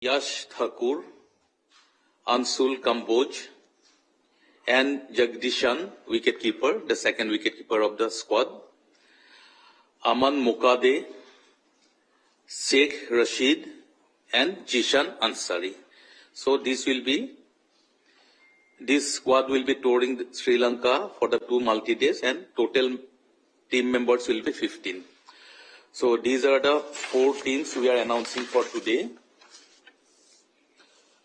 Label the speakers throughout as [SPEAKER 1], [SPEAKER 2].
[SPEAKER 1] Yash Thakur, Ansul Kamboj, and Jagdishan, wicketkeeper, the second wicketkeeper of the squad. Aman Mokade, Sheikh Rashid, and Jishan Ansari. So this squad will be touring Sri Lanka for the 2 multi-days, and total team members will be 15. So these are the 4 teams we are announcing for today.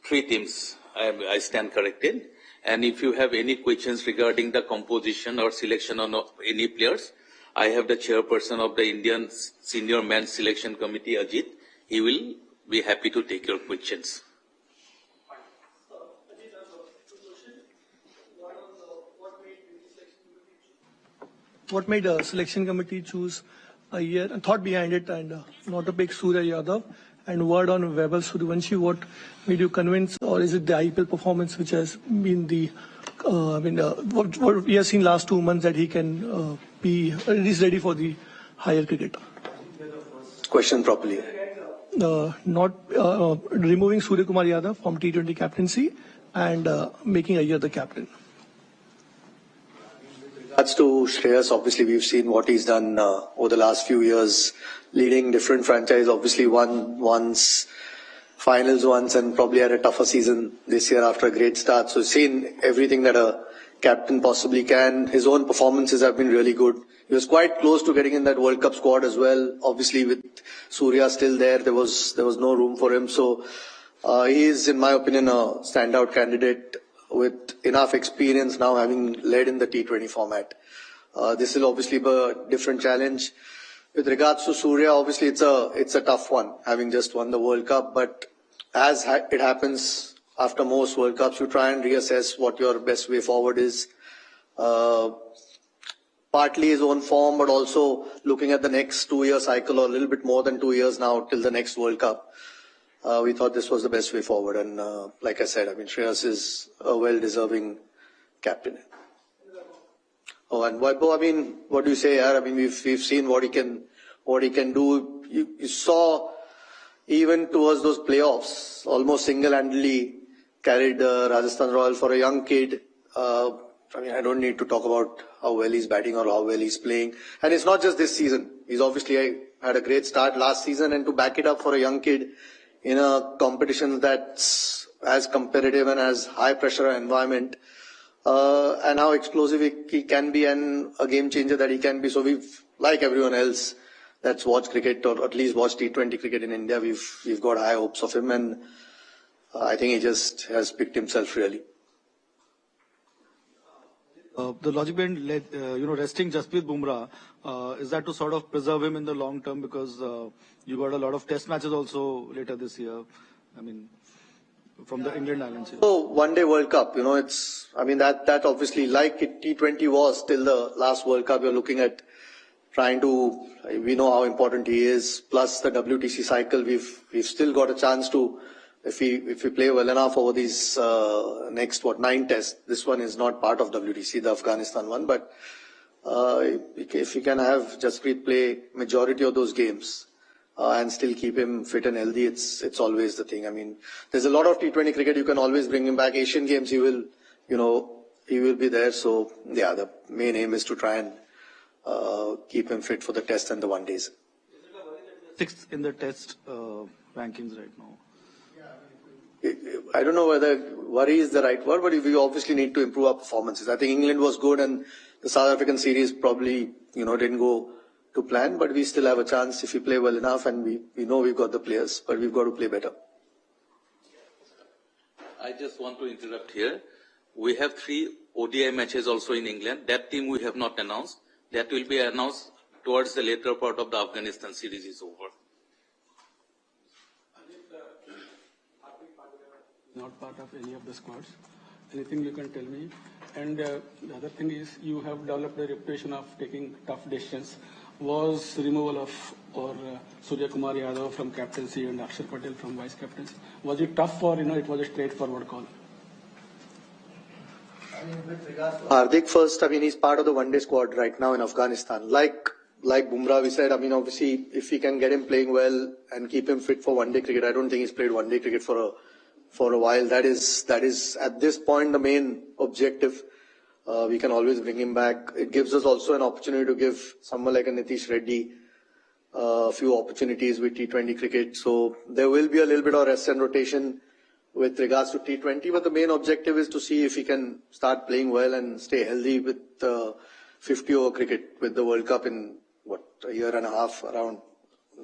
[SPEAKER 1] 3 teams, I stand corrected. And if you have any questions regarding the composition or selection of any players, I have the chairperson of the Indian Senior Men's Selection Committee, Ajit. He will be happy to take your questions.
[SPEAKER 2] What made the selection committee choose a year and thought behind it and not to pick Surya Yadav? And word on Vaibhav Suryavanshi, what made you convince, or is it the IPL performance which has been the, what we have seen last 2 months that he can he's ready for the higher cricket?
[SPEAKER 3] Question properly.
[SPEAKER 2] Not removing Suryakumar Yadav from T20 captaincy and making Iyer the captain.
[SPEAKER 3] Regards to Shreyas, obviously we've seen what he's done over the last few years, leading different franchise. Obviously won once, finals once, and probably had a tougher season this year after a great start. So seen everything that a captain possibly can. His own performances have been really good. He was quite close to getting in that World Cup squad as well. Obviously with Surya still there, there was no room for him. So he is, in my opinion, a standout candidate with enough experience now, having led in the T20 format. This will obviously be a different challenge. With regards to Surya, obviously it's a tough one, having just won the World Cup. But as it happens after most World Cups, you try and reassess what your best way forward is. Partly his own form, but also looking at the next 2-year cycle, or a little bit more than 2 years now till the next World Cup. We thought this was the best way forward, and like I said, Shreyas is a well-deserving captain. Oh, and Vaibhav, what do you say? We've seen what he can do. You saw even towards those playoffs, almost single-handedly carried Rajasthan Royals for a young kid. I don't need to talk about how well he's batting or how well he's playing. And it's not just this season. He's obviously had a great start last season, and to back it up for a young kid in a competition that's as competitive and as high pressure environment, and how explosive he can be, and a game changer that he can be. So we've, like everyone else that's watched cricket, or at least watched T20 cricket in India, we've got high hopes of him, and I think he just has picked himself really.
[SPEAKER 4] The logic behind resting Jasprit Bumrah, is that to sort of preserve him in the long term, because you got a lot of test matches also later this year, from the England Islands here.
[SPEAKER 3] So one-day World Cup, it's, that obviously, like T20 was till the last World Cup, you're looking at trying to, we know how important he is, plus the WTC cycle, we've still got a chance to, if we play well enough over these next 9 tests. This one is not part of WTC, the Afghanistan one, but if we can have Jasprit play majority of those games and still keep him fit and healthy, it's always the thing. There's a lot of T20 cricket, you can always bring him back. Asian Games, he will be there. So yeah, the main aim is to try and keep him fit for the test and the one days.
[SPEAKER 4] 6th in the test rankings right now.
[SPEAKER 3] I don't know whether worry is the right word, but we obviously need to improve our performances. I think England was good, and the South African series probably, didn't go to plan, but we still have a chance if we play well enough, and we know we've got the players, but we've got to play better.
[SPEAKER 1] I just want to interrupt here. We have 3 ODI matches also in England. That team we have not announced. That will be announced towards the later part of the Afghanistan series is over.
[SPEAKER 5] Not part of any of the squads. Anything you can tell me? And the other thing is, you have developed a reputation of taking tough decisions. Was removal of Suryakumar Yadav from captaincy and Axar Patel from vice captaincy, was it tough, or it was a straightforward call?
[SPEAKER 3] Hardik first, he's part of the one-day squad right now in Afghanistan. Like like Bumrah, we said, I mean, obviously, if we can get him playing well and keep him fit for one-day cricket, I don't think he's played one-day cricket for a while. That is at this point the main objective. We can always bring him back. It gives us also an opportunity to give someone like a Nitish Reddy a few opportunities with T20 cricket. So there will be a little bit of rest and rotation with regards to T20, but the main objective is to see if he can start playing well and stay healthy with 50-over cricket with the World Cup in, a year and a half, around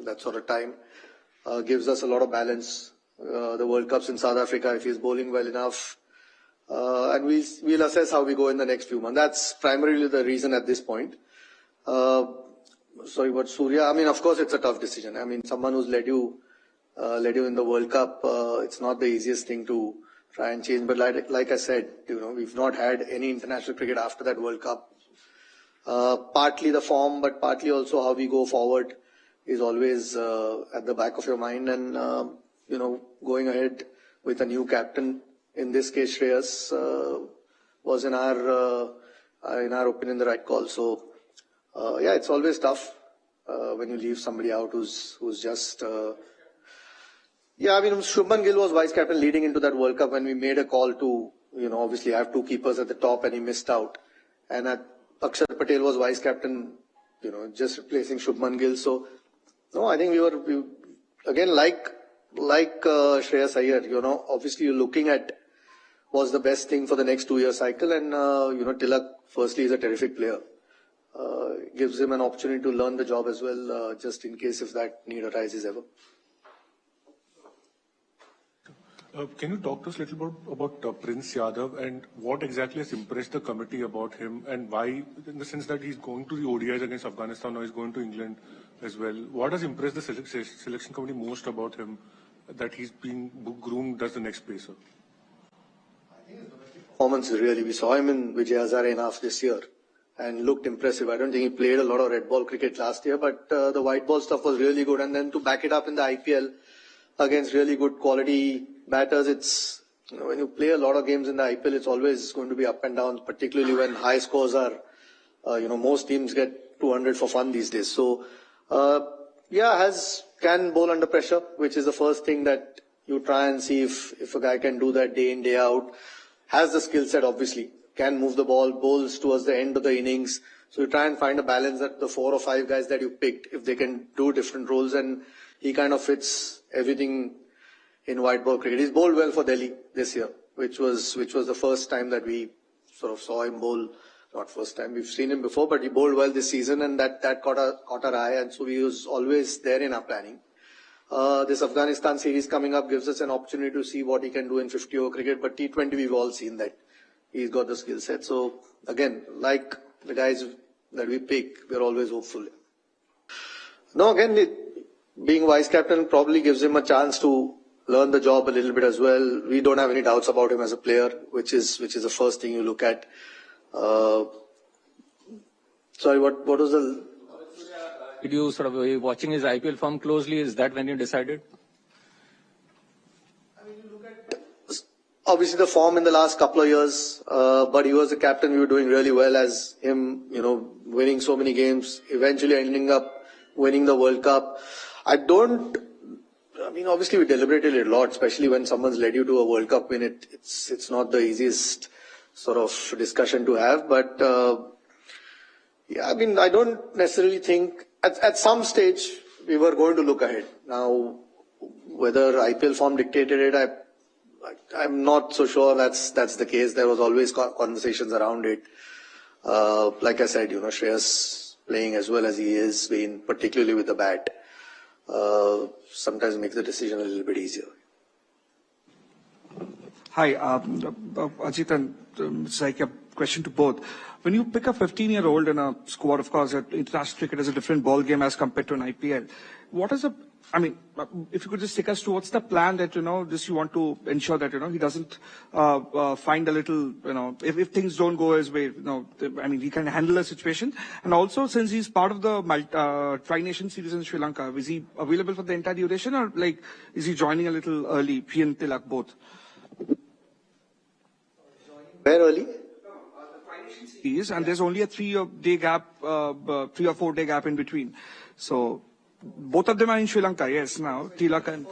[SPEAKER 3] that sort of time. Gives us a lot of balance. The World Cup's in South Africa, if he's bowling well enough. And we'll assess how we go in the next few months. That's primarily the reason at this point. Sorry, but Surya, I mean, of course, it's a tough decision. I mean, someone who's led you in the World Cup, it's not the easiest thing to try and change. But like I said, we've not had any international cricket after that World Cup. Partly the form, but partly also how we go forward is always at the back of your mind. And, going ahead with a new captain, in this case, Shreyas, was in our opinion, the right call. So, it's always tough when you leave somebody out who's just. Shubman Gill was vice captain leading into that World Cup when we made a call to, obviously have two keepers at the top, and he missed out. And Axar Patel was vice captain, just replacing Shubman Gill. So, no, I think we again, like Shreyas Iyer, obviously you're looking at what's the best thing for the next 2-year cycle. And, Tilak, firstly, is a terrific player. Gives him an opportunity to learn the job as well, just in case if that need arises ever.
[SPEAKER 6] Can you talk to us a little bit about Prince Yadav and what exactly has impressed the committee about him and why, in the sense that he's going to the ODIs against Afghanistan, or he's going to England as well? What has impressed the selection committee most about him that he's being groomed as the next pacer?
[SPEAKER 3] I think his domestic performance is really, we saw him in Vijay Hazare enough this year and looked impressive. I don't think he played a lot of red ball cricket last year, but the white ball stuff was really good. And then to back it up in the IPL against really good quality batters, it's, when you play a lot of games in the IPL, it's always going to be up and down, particularly when high scores are, most teams get 200 for fun these days. So, can bowl under pressure, which is the first thing that you try and see if a guy can do that day in, day out. Has the skill set, obviously. Can move the ball, bowls towards the end of the innings. So you try and find a balance that the 4 or 5 guys that you picked, if they can do different roles, and he kind of fits everything in white ball cricket. He's bowled well for Delhi this year, which was the first time that we sort of saw him bowl. Not first time, we've seen him before, but he bowled well this season, and that caught our eye, and so he was always there in our planning. This Afghanistan series coming up gives us an opportunity to see what he can do in 50-over cricket, but T20 we've all seen that he's got the skill set. So again, like the guys that we pick, we're always hopeful. No, again, being vice captain probably gives him a chance to learn the job a little bit as well. We don't have any doubts about him as a player, which is the first thing you look at. Sorry, what was the?
[SPEAKER 7] Did you were you watching his IPL form closely? Is that when you decided?
[SPEAKER 3] I mean, you look at obviously the form in the last couple of years, but he was the captain. We were doing really well as him, winning so many games, eventually ending up winning the World Cup. Obviously we deliberated a lot, especially when someone's led you to a World Cup win. It's not the easiest sort of discussion to have, but I don't necessarily think at some stage we were going to look ahead. Now, whether IPL form dictated it, I'm not so sure that's the case. There was always conversations around it. Like I said, Shreyas playing as well as he is, being particularly with the bat, sometimes makes the decision a little bit easier.
[SPEAKER 8] Hi, Ajit and it's like a question to both. When you pick a 15-year-old in a squad, of course, international cricket is a different ball game as compared to an IPL. What is if you could just take us to what's the plan that, you want to ensure that, he doesn't find a little, if things don't go his way, he can handle the situation. And also, since he's part of the Tri-Nation series in Sri Lanka, is he available for the entire duration, or is he joining a little early, he and Tilak both?
[SPEAKER 3] Where early?
[SPEAKER 8] series, and there's only a 3 or 4 day gap in between. So both of them are in Sri Lanka, yes, now. Tilak and...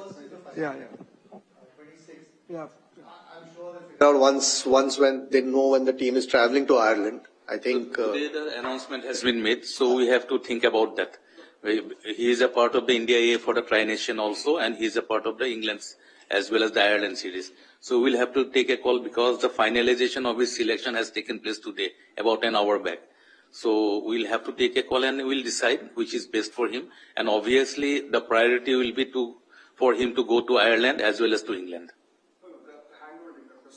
[SPEAKER 8] Yeah.
[SPEAKER 3] Once when they know when the team is traveling to Ireland, I think...
[SPEAKER 1] Today the announcement has been made, so we have to think about that. He is a part of the India A for the Tri-Nation also, and he is a part of the England's as well as the Ireland series. So we'll have to take a call because the finalization of his selection has taken place today, about an hour back. So we'll have to take a call and we'll decide which is best for him. And obviously the priority will be for him to go to Ireland as well as to England.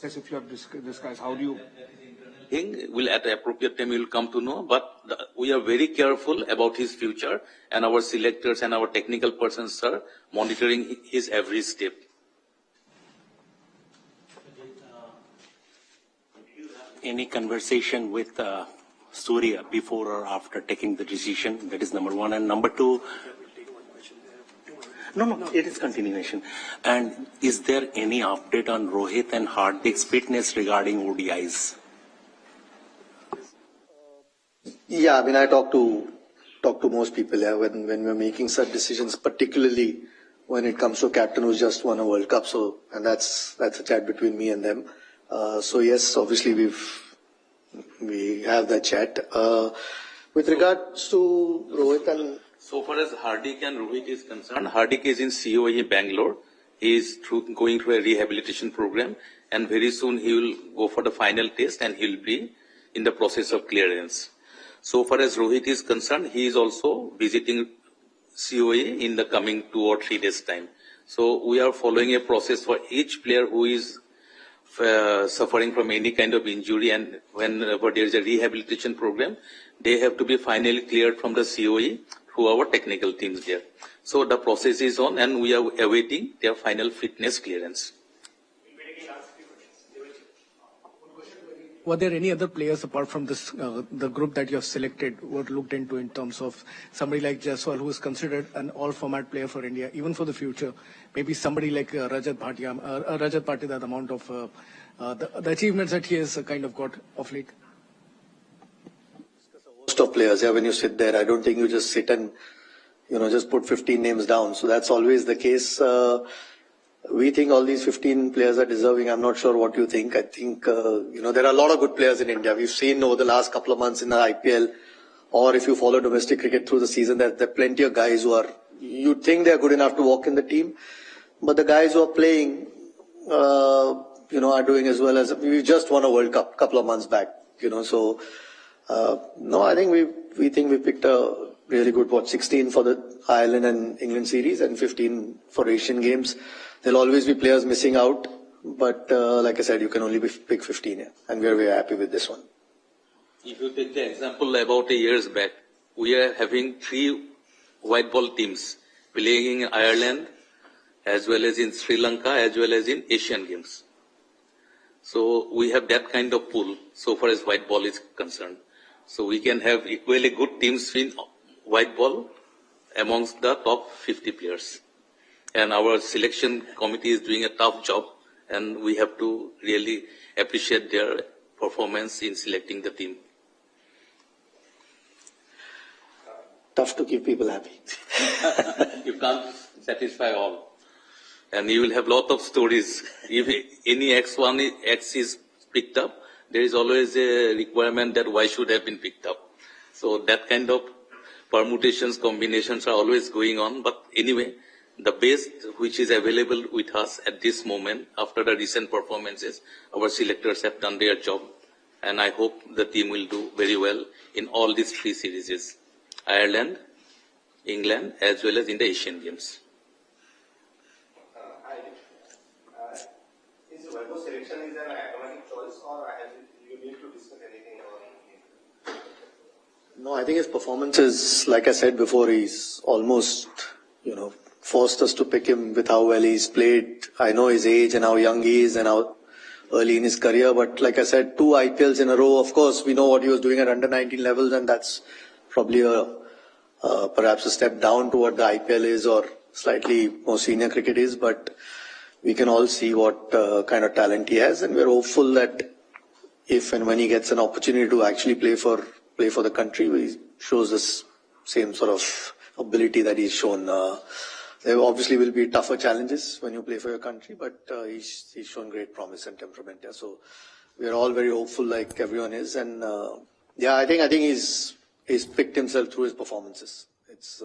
[SPEAKER 8] Yes, if you have discussed, how do you...
[SPEAKER 1] Will at the appropriate time we will come to know, but we are very careful about his future, and our selectors and our technical persons are monitoring his every step.
[SPEAKER 9] Any conversation with Surya before or after taking the decision? That is number one. And number two, no, it is continuation. And is there any update on Rohit and Hardik's fitness regarding ODIs?
[SPEAKER 3] Yeah, I mean, I talk to most people when we're making such decisions, particularly when it comes to a captain who's just won a World Cup. So, and that's a chat between me and them. So yes, obviously we have that chat. With regards to Rohit and...
[SPEAKER 1] So far as Hardik and Rohit is concerned, Hardik is in COE Bangalore. He is going through a rehabilitation program, and very soon he will go for the final test and he will be in the process of clearance. So far as Rohit is concerned, he is also visiting COE in the coming 2 or 3 days' time. So we are following a process for each player who is suffering from any kind of injury, and whenever there is a rehabilitation program, they have to be finally cleared from the COE through our technical teams there. So the process is on, and we are awaiting their final fitness clearance.
[SPEAKER 10] Were there any other players apart from this, the group that you have selected, were looked into in terms of somebody like Jaiswal, who is considered an all-format player for India, even for the future? Maybe somebody like Rajat Patil, the amount of the achievements that he has kind of got of late.
[SPEAKER 3] Host of players, yeah, when you sit there, I don't think you just sit and, just put 15 names down. So that's always the case. We think all these 15 players are deserving. I'm not sure what you think. I think, there are a lot of good players in India. We've seen over the last couple of months in the IPL, or if you follow domestic cricket through the season, there are plenty of guys who you think they're good enough to walk in the team. But the guys who are playing, are doing as well as... We just won a World Cup a couple of months back, So, no, I think we think we picked a really good, 16 for the Ireland and England series and 15 for Asian Games. There'll always be players missing out, but like I said, you can only pick 15 here, and we're very happy with this one.
[SPEAKER 1] If you take the example about a years back, we are having 3 white ball teams playing in Ireland, as well as in Sri Lanka, as well as in Asian Games. So we have that kind of pool so far as white ball is concerned. So we can have equally good teams in white ball amongst the top 50 players. And our selection committee is doing a tough job, and we have to really appreciate their performance in selecting the team.
[SPEAKER 3] Tough to keep people happy.
[SPEAKER 1] You can't satisfy all. And you will have lot of stories. If any X is picked up, there is always a requirement that why should have been picked up. So that kind of permutations, combinations are always going on. But anyway, the best which is available with us at this moment, after the recent performances, our selectors have done their job. And I hope the team will do very well in all these 3 series, Ireland, England, as well as in the Asian Games.
[SPEAKER 11] Is the Vaibhav selection an automatic choice, or you need to discuss anything on it?
[SPEAKER 3] No, I think his performance is, like I said before, he's almost, forced us to pick him with how well he's played. I know his age and how young he is and how early in his career, but like I said, 2 IPLs in a row. Of course, we know what he was doing at under 19 levels, and that's probably perhaps a step down to what the IPL is, or slightly more senior cricket is, but we can all see what kind of talent he has, and we're hopeful that if and when he gets an opportunity to actually play for the country, he shows this same sort of ability that he's shown. There obviously will be tougher challenges when you play for your country, but he's shown great promise and temperament. Yeah, so we are all very hopeful, like everyone is, and I think he's picked himself through his performances. It's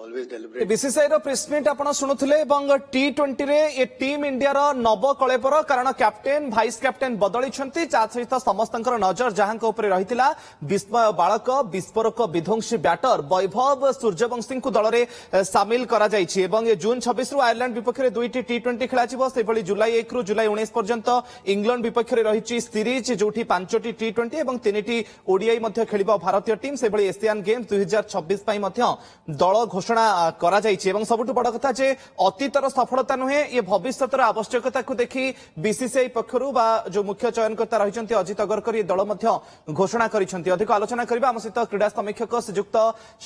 [SPEAKER 3] always deliberate.
[SPEAKER 12] BCCI रो press meet आपण सुनुथिले एवं T20 रे ए team India रो नव कलेपर कारण captain vice captain बदली छंती ता सहित समस्तंकर नजर जहां ऊपर रहितिला विस्मय बालक विस्फोरक विध्वंसी बैटर वैभव सूर्यवंशी को दल रे शामिल करा जायछि एवं जून 26 रु आयरलैंड विपक्ष रे दुईटी T20 खेला जिवो से भली जुलाई 1 रु जुलाई 19 पर्यंत इंग्लैंड विपक्ष रे रहिछि सीरीज जोठी 5टी T20 एवं 3टी ओडीआई मध्ये खेलिबा भारतीय टीम से भली एशियन गेम्स 2026 पई मध्ये दल घोषणा करा जायछि एवं सबुठ बड़ कथा जे अतीतर सफलता नुहे ये भविष्यतर आवश्यकता को देखि बीसीसीआई पक्षरु बा जो मुख्य चयनकर्ता रहिसंती अजित अगरकर ये दल मध्ये घोषणा करिसंती अधिक आलोचना करिबा हम सहित क्रीडा समीक्षक श्रीयुक्त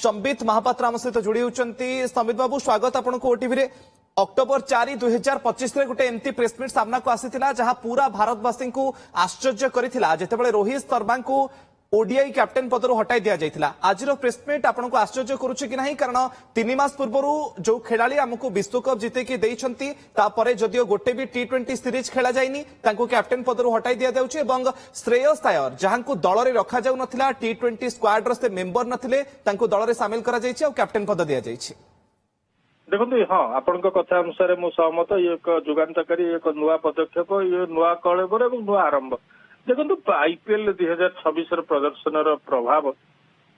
[SPEAKER 12] संबित महापात्र हम सहित जोड़ी होचंती संबित बाबू स्वागत आपनको ओटीवी रे अक्टोबर 4 2025 रे गोटे एमती प्रेस मीट सामना को आसीथिला जहां पूरा भारतवासी को आश्चर्य करिथिला जेतेबेले रोहित शर्मा को ओडीआई कैप्टेन पदरु हटाई दिया जायतिला आज रो प्रेस मीट आपनको आश्चर्य करूछि कि नहीं कारण 3 मास पूर्वरु जो खेलाड़ी हमको विश्वकप जीते के देइछंती तापरे जदियो गोटे भी T20 सीरीज खेला जायनी तांको कैप्टेन पदरु हटाई दिया जाउछि एवं श्रेयस आयर जहां को दल रे रखा जाउ नथिला T20 स्क्वाड रो से मेंबर नथिले तांको दल रे शामिल करा जायछि और कैप्टेन पद दिया जायछि
[SPEAKER 13] देखो हाँ आपण कथा अनुसार मु सहमत ये एक जुगान्तकारी एक नुआ पदक्षेप ये नुआ कलेबर और नुआ आरंभ देखो आईपीएल 2026 प्रदर्शन प्रभाव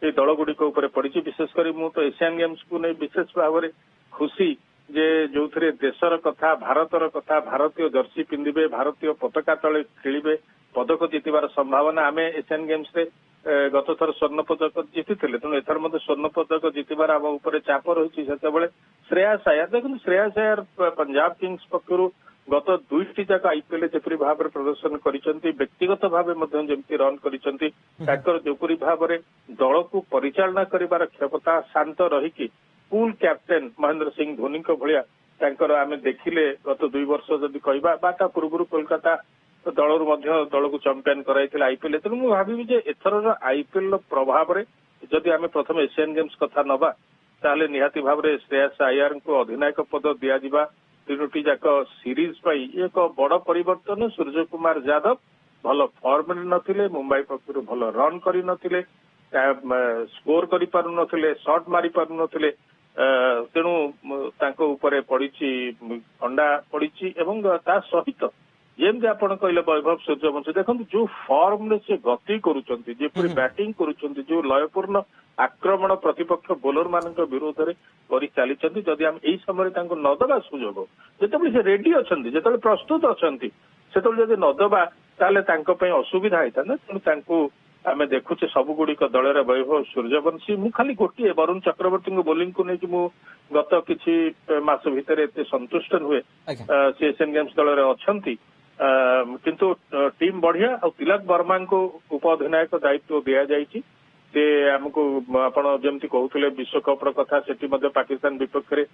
[SPEAKER 13] ये दल गुड़िक पड़ी विशेषकर मु तो एशियन गेम्स को नहीं विशेष भाव में खुशी जे जो थे देशर कथा भारतर कथा भारतीय जर्सी पिंधे भारतीय पताका तले खेलिबे पदक जीतबार संभावना आम एशियन गेम्स रे गत थर स्वर्ण पदक जीति तेणु एथर मध्य स्वर्ण पदक जीतबार आम उपर चाप रही श्रेयस आयर देखो श्रेयस आयर पंजाब किंग्स पक्षर गत 2टी जाक आईपीएल जेपरी भाव में प्रदर्शन करिसेंती व्यक्तिगत भाव जमती रन करिसेंती ताकर जेपरी भाव में दल को परिचालना करिबार क्षमता शांत रही कूल कैप्टेन महेंद्र सिंह धोनी भलिया तांकर आमे देखिले गत 2 वर्ष जदि कहबा बाटा पूर्व कोलकाता दल को चैंपियन कराइथिला आईपीएल तेणु मु भाबी जे एथर आईपीएल प्रभाव में जदि आमे प्रथम एशियन गेम्स कथा नबा ताले निहाती भाव में श्रेयस आयर को अधिनायक पद दिया जिबा 3टी जाक सीरीज पाई एक बड़ परिवर्तन सूर्यकुमार यादव भल फॉर्म नथिले मुंबई पक्षर भल रन करि नथिले स्कोर करि पारु नथिले शॉट मारी पारु नथिले तेणु तांको ऊपर पड़िछि अंडा पड़िछि एवं ता सहित जेमती आपण कहले वैभव सूर्यवंशी देखंतु जो फॉर्म में से गति करूचंती जेपरि बैटिंग करूचंती जो लयपूर्ण आक्रमण प्रतिपक्ष बोलर मानक विरोध में करि चलीचंती जदि हम एई समय तांको नदबा सुजोग जेतेबेले से रेडी अछंती जेतेबेले प्रस्तुत अछंती सेतेबेले जदि नदबा ताले तांको पय असुविधा होता ना तेणु तांको आमे देखुचे सब गुड़िक दल रे वैभव सूर्यवंशी मु खाली गोटे वरुण चक्रवर्ती को बोलिंग को नहीं मु गत किछि मास भितर एते संतुष्ट हुए से एशियन गेम्स दल रे अछंती किंतु टीम बढ़िया और तिलक वर्मा को उप अधिनायक दायित्व दिया जायछि से हमको आपण जमती कहउतले विश्वकप कथा सेठी मध्ये पाकिस्तान विपक्ष रे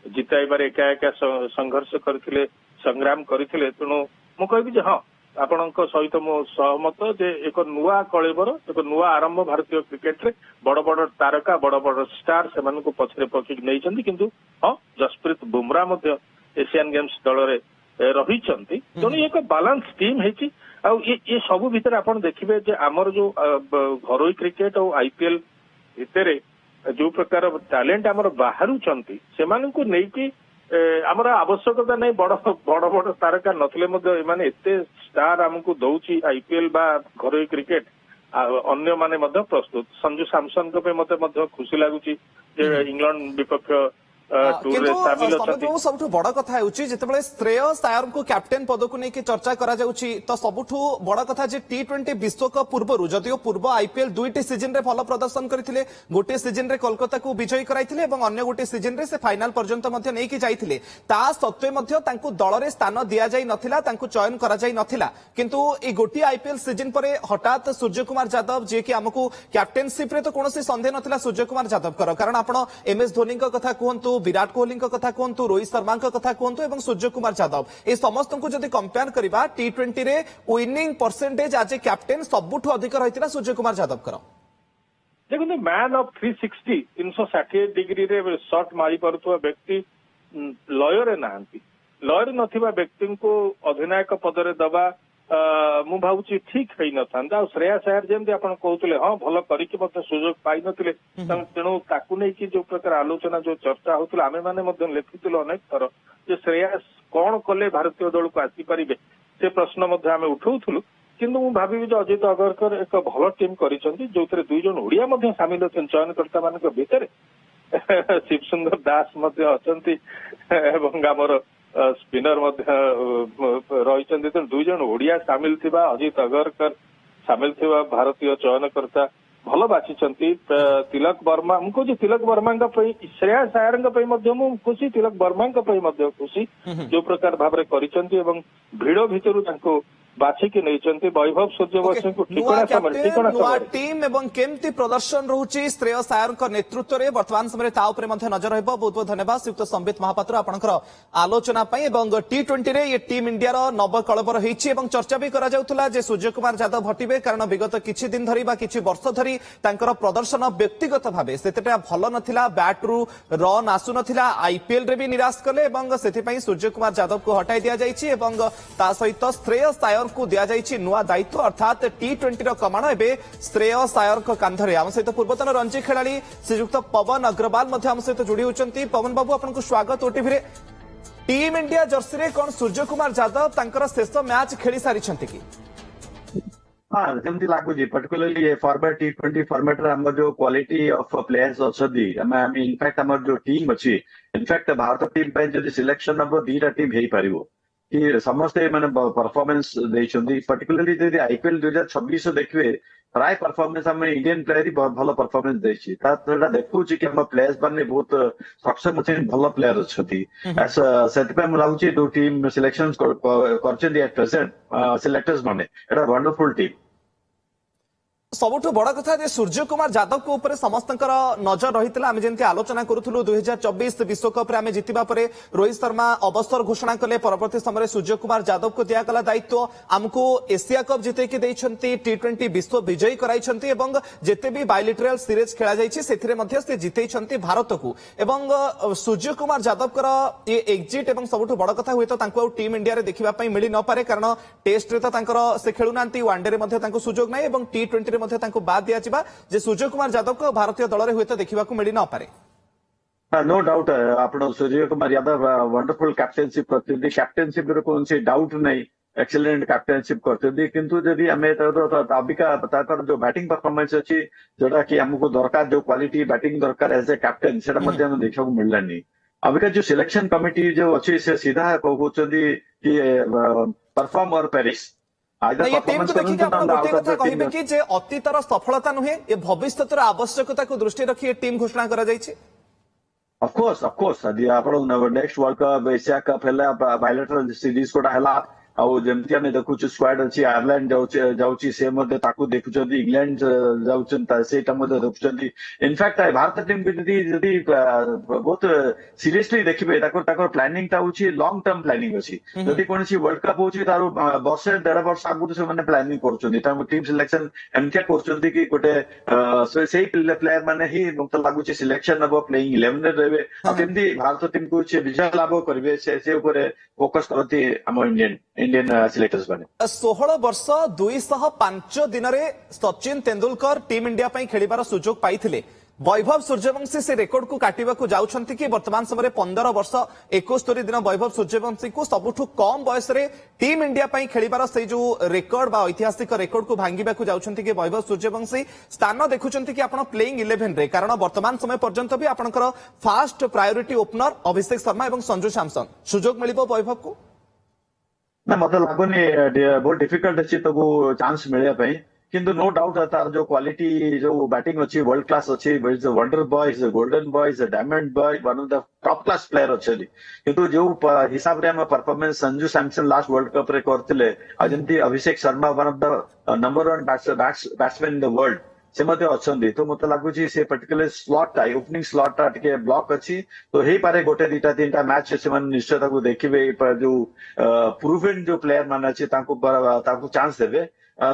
[SPEAKER 13] जिताइबार एका एका संघर्ष करथिले संग्राम करथिले तेणु मु कहबी जे हां आपणक सहित मो सहमत जे एक नुआ कलेबर एक नुआ आरंभ भारतीय क्रिकेट रे बड़ बड़ तारका बड़ बड़ स्टार सेमान को पछरे पछिक नैचंती किंतु हां जसप्रीत बुमराह मध्ये एशियन गेम्स दल रे रही तेणु एक बालांस टीम है ये सब भितर आप देखिए जे आमर जो घरोई क्रिकेट और आईपीएल भितर जो प्रकार टैलेंट आमर बाहर से आमर आवश्यकता नहीं बड़ बड़ बड़ तारका नथिले एते स्टार आमको दौची आईपीएल बा घरोई क्रिकेट अन्य माने प्रस्तुत संजू सैमसन मते खुशी लगुच इंग्लैंड विपक्ष
[SPEAKER 12] सबुठ बड़ कथा जिते श्रेयस आयर को कैप्टेन पद को लेकिन चर्चा करा तो सबुठ बड़ कथा T20 विश्वकप पूर्व जदियो पूर्व आईपीएल 2टी सीजन रे भल प्रदर्शन करथिले गोटे सीजन रे कोलकाता को विजयी कराइथिले एवं अन्य गोटे सीजन रे से फाइनल पर्यंत मध्ये नेकी जाइथिले ता सत्वे मध्ये तांको दल रे स्थान दिया जाई नथिला तांको चयन करा जाई नथिला किंतु ए गोटे आईपीएल सीजन परे हठात सूर्यकुमार यादव जे कि हमकु कैप्टेनशिप रे तो कोनोसी संदेह नथिला सूर्यकुमार यादव कारण आपण एमएस धोनी का कथा कहंतु विराट कोहली कथा कहतु रोहित शर्मा कथा कहतु एवं सूर्यकुमार यादव ए समस्त को जदि कंपेयर करबा T20 रे विनिंग परसेंटेज आज कैप्टेन सबुठु अधिक रहितला सूर्यकुमार यादव कर
[SPEAKER 13] देखो मैन ऑफ 360 360 डिग्री रे शॉट मारी पड़ुवा व्यक्ति लयर नाहांती लयर नथिबा व्यक्ति को अधिनायक पदरे दबा मु भावुची ठीक है न श्रेयस अय्यर जमी आप कहते हाँ भल करके सुजोग पाई नथिले तेणु ताकू नहीं जो प्रकार आलोचना जो चर्चा होता आमे माने लिखिलु अनेक थर जे श्रेयस कौन कले भारतीय दल को आसीपारे से प्रश्न आम उठाऊलु किंतु मु भावी जो अजित अगरकर एक भल टीम करिसेंती जो दुई जन ओडिया सामिल होते चयनकर्ता मान भितर शिव सुंदर दास अछंती एवं आमर स्पिनर रही दुई जन ओडिया सामिल थिबा अजित अगरकर सामिल थिबा भारतीय चयनकर्ता भल बाछिचंती तिलक वर्मा मुझे तिलक वर्मा श्रेयस अय्यर खुशी तिलक वर्मा खुशी जो प्रकार भाव में भिड़ भितर बाछिकी नहीं वैभव सूर्यवंशी को
[SPEAKER 12] नुआ टीम एवं केमती प्रदर्शन रोचे श्रेयस अय्यर नेतृत्व में वर्तमान समय नजर रहिबो। बहुत बहुत धन्यवाद श्रीयुक्त संबित महापात्र आपनकर आलोचना पई एवं T20 रे ये टीम इंडिया रो नव कलबर होईछि एवं चर्चा भी करा जाउतला जे सूर्यकुमार यादव हटिबे कारण विगत किछि दिन धरी बा किछि वर्ष धरी तांकर प्रदर्शन व्यक्तिगत भाबे सेतेटा भल नथिला बैट रु रन आसु नथिला आईपीएल रे भी निराश कले एवं सेति पई सूर्यकुमार यादव को हटाई दिया जाइछि एवं ता सहित श्रेयस अय्यर को दिया जाइछि नुआ दायित्व अर्थात T20 रो कमान एबे श्रेयस अय्यर को कांधरे आम सहित पूर्वतन रणजी खेलाड़ी श्रीयुक्त पवन अग्रवाल मध्य आम सहित जोड़ी होचंती। पवन बाबू आपनको स्वागत ओटीवी रे। टीम इंडिया जर्सी रे कोन सूर्यकुमार यादव तांकर शेष मैच खेली सारी छंती की
[SPEAKER 14] हाँ जमती लागुची पर्टिकुलरली ये फॉर्मेट T20 फॉर्मेट रे हमर जो क्वालिटी ऑफ प्लेयर्स अछदी हमें इनफैक्ट हमर जो टीम अछि इनफैक्ट भारत टीम पे जदी सिलेक्शन हम दीटा टीम हेई परिबो कि समस्ते माने परफॉर्मेंस देइछंदी पर्टिकुलरली जदी आईपीएल 2026 देखबे प्राय परफॉर्मेंस हम इंडियन प्लेयर ही भल परफॉर्मेंस देछि ताटा देखुची कि हम प्लेयर्स बने बहुत सक्षम अछि भल प्लेयर अछती सेति पे हम लागुची दो टीम सिलेक्शंस करछंदी एट प्रेजेंट सिलेक्टर्स माने एटा वंडरफुल टीम।
[SPEAKER 12] सबुठ बड़ कथा जे सूर्यकुमार यादव को ऊपर समस्त नजर रही आम जमी आलोचना करूँ 2024 विश्वकप आम जितवा पर रोहित शर्मा अवसर घोषणा कले परवर्ती समय सूर्यकुमार यादव को दिगला दायित्व आमको एशिया कप जितेकी T20 विश्व विजयी कराई जिते भी बायलिटराल सीरीज खेल से जिते भारत को एवं सूर्यकुमार यादव ये एक्जिट एवं सबुठ बड़ कथा हुए तो टीम इंडिया देखा मिल न पारे कारण टेस्ट रे तो से खेलुना वनडे में सुजोग ना T20 बाद दिया जे सूर्यकुमार यादव को भारतीय दल में हुए तो देखा मिल न पारे।
[SPEAKER 14] नो डाउट आपण सूर्यकुमार यादव वंडरफुल कैप्टेनशिप करते कैप्टेनशिप कौन सी डाउट नहीं एक्सीलेंट कैप्टेनशिप करते किंतु जदि आम अबिका जो बैटिंग परफॉर्मेंस अच्छी जोटा कि हमको दरकार जो क्वालिटी बैटिंग दरकार एज ए कैप्टेन से देखा मिललानी अबिका जो सिलेक्शन कमिटी जो अच्छी से सीधा कहते कि परफॉर्म और पेरिस
[SPEAKER 12] ये टीम को देखिए आप गोटे कथा कहिबे कि जे अतीतर सफलता नुहे ये भविष्यतर आवश्यकता को दृष्टि रखी ये टीम घोषणा करा जायछि।
[SPEAKER 14] ऑफ कोर्स यदि आपण next world cup Asia cup हैला बायलैटरल सीरीज कोटा हैला आउ जेमति हम देखुछु स्क्वाड अछि आयरलैंड जाउछि से मध्ये ताकू देखुछथि इंग्लैंड जाउछन सेटा मध्ये देखुछथि इनफैक्ट भारत टीम भी जदी बहुत सीरियसली देखिबे ताकर प्लानिंग ता होछि लॉन्ग टर्म प्लानिंग अछि जदी कोनसी वर्ल्ड कप होछि तारो वर्ष 1.5 वर्ष आगु से माने प्लानिंग करछथि ता टीम सिलेक्शन एमके करछथि कि कोटे सेही प्लेयर माने ही मत लागुछि सिलेक्शन अब प्लेइंग 11 रहबे केमदी भारत टीम को विजय लाभ करबे से ऊपर फोकस करथि हम इंडियन सिलेक्टर्स बने
[SPEAKER 12] 16 वर्ष 205 दिन में सचिन तेंदुलकर टीम इंडिया खेलिबार सुजोग पाइथिले वैभव सूर्यवंशी से रेकर्ड को काटिबा को जाउछंती कि वर्तमान समय 15 वर्ष 71 दिन वैभव सूर्यवंशी को सबुठु कम बयस रे टीम इंडिया खेलिबार से जो रेकर्ड बा ऐतिहासिक रेकर्ड को भांगिबा को जाउछंती कि वैभव सूर्यवंशी स्थान देखुछंती कि आपण प्लेइंग 11 रे कारण वर्तमान समय पर्यंत भी आपनकर fast priority opener Abhishek Sharma एवं संजू सैमसन सुजोग मिलिबो वैभव को
[SPEAKER 14] ना मत लगुनि बहुत डिफिकल्ट अच्छी तो चांस मिले किंतु नो डाउट तार जो क्वालिटी जो बैटिंग अच्छी वर्ल्ड क्लास अच्छी is a wonder boy is a golden boy is a diamond boy one of the top class player अच्छे किंतु जो हिसाब रे हम performance Sanju Samson last world cup रे करथिले जंती Abhishek Sharma one of the number 1 batsman in the world से मते अछंदी तो मते लागुची से पर्टिकुलर स्लॉट टा ओपनिंग स्लॉट टा टिके ब्लॉक अछि तो हेई पारे गोटे दिटा तीनटा मैच से मन निश्चय ताकू देखिबे जो प्रूवन जो प्लेयर माने अछि ताकू चांस देबे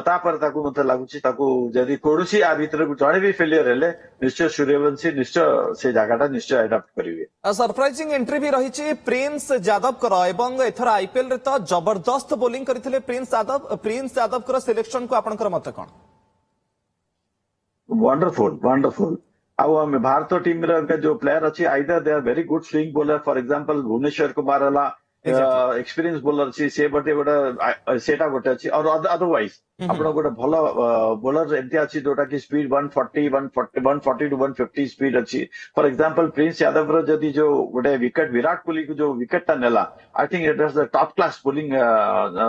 [SPEAKER 14] तापर ताकू मते लागुची ताकू जदी कोडुसी आ भीतर जणे भी फेलियर हेले निश्चय सूर्यवंशी निश्चय से जगहटा निश्चय अडॉप्ट करिवे
[SPEAKER 12] सरप्राइजिंग एंट्री भी रही प्रिंस यादव कर एवं एथर आईपीएल रे तो जबरदस्त बोलिंग करथिले प्रिंस यादव कर सिलेक्शन को आपनकर मत कोन
[SPEAKER 14] वंडरफुल आउ भारत टीम रे जो प्लेयर अच्छी either they are very good swing bowler for example Bhuvneshwar Kumar हला एक्सपीरियंस बोलर छी से बटे गोटे सेटा गोटे अछि और अदरवाइज आपण गोटे भलो बोलर एमती अछि जोटा की स्पीड 140 टू 150 स्पीड अछि फॉर एग्जांपल प्रिंस यादव रो जदी जो गोटे विकेट विराट कोहली को जो विकेट ता नेला I think it was the top class bowling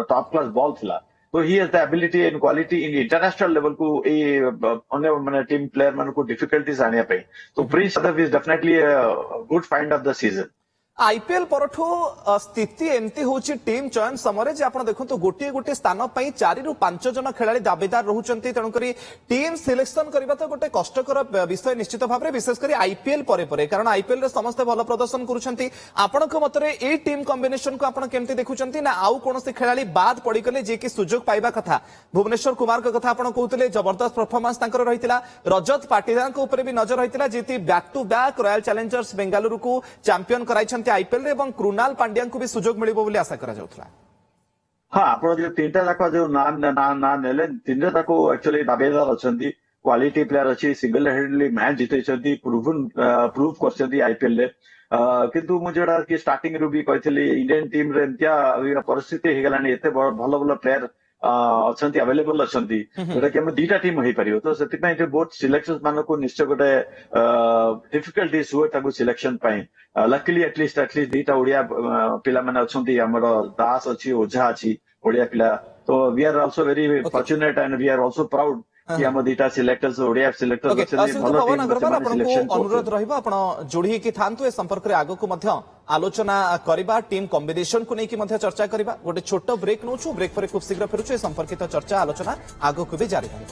[SPEAKER 14] top class ball थिला तो he has the ability and quality in international level को ए अन्य माने टीम प्लेयर मान को डिफिकल्टीज आने पे तो Prince Yadav is definitely a good find of the season
[SPEAKER 12] IPL परठू स्थिति एमती होची टीम चयन समय जे आपण देखंतु गोटे गोटे स्थान पई 4 रु 5 जन खेलाड़ी दावेदार रहउचंती तेणु करी टीम सिलेक्शन करबा तो गोटे कष्टकर विषय निश्चित भाव में विशेष करी आईपीएल परे कारण आईपीएल रे समस्त भल प्रदर्शन करूछंती आपणक मतरे ए टीम कॉम्बिनेशन को आपण केमती देखुचंती ना आउ कोनोसी खेलाड़ी बाद पड़ी गले जे कि सुजोग पाइबा कथा भुवनेश्वर कुमार का कथा आपण कहउतले जबरदस्त परफॉर्मेंस तांकर रहितिला रजत पाटीदार को ऊपर भी नजर रहितिला जेती back to back Royal Challengers Bengaluru को चैंपियन कराइछंती आईपीएल रे एवं कृणाल पांड्या को भी सुजोग मिलिबो बोली आशा करा जाउथला
[SPEAKER 14] हाँ आपण जो तीनटा जाक जो ना नेले तीनटा जाक एक्चुअली दावेदार अछंती क्वालिटी प्लेयर अछि सिंगल हेडेडली मैच जितैछंती प्रूव करछंती आईपीएल रे किंतु मु जेडा कि स्टार्टिंग रु भी कहथली इंडियन टीम रे एंतिया परिस्थिति हे गलानी एते भलो भलो प्लेयर अछंती अवेलेबल अछंती जोटा कि हम दीटा टीम होई परियो तो सेति पय जे बोथ सिलेक्शंस मान को निश्चय गोटे डिफिकल्टीज हुए ताको सिलेक्शन पय लकीली एटलीस्ट दीटा ओडिया पिला माने अछंती हमर दास अछि ओझा अछि ओडिया पिला तो we are also very fortunate and we are also proud कि हम दीटा सिलेक्टर्स ओडिया सिलेक्टर्स अछि भलो टीम
[SPEAKER 12] आपनको अनुरोध रहइबो आपण जोड़ी कि थांतु ए संपर्क रे आगो को मध्य आलोचना करिबा टीम कॉम्बिनेशन को नै कि मध्य चर्चा करिबा गोटे छोटो ब्रेक नोछु ब्रेक पर खूब शीघ्र फेरुछु ए संपर्कित चर्चा आलोचना आगो को भी जारी रहइबो।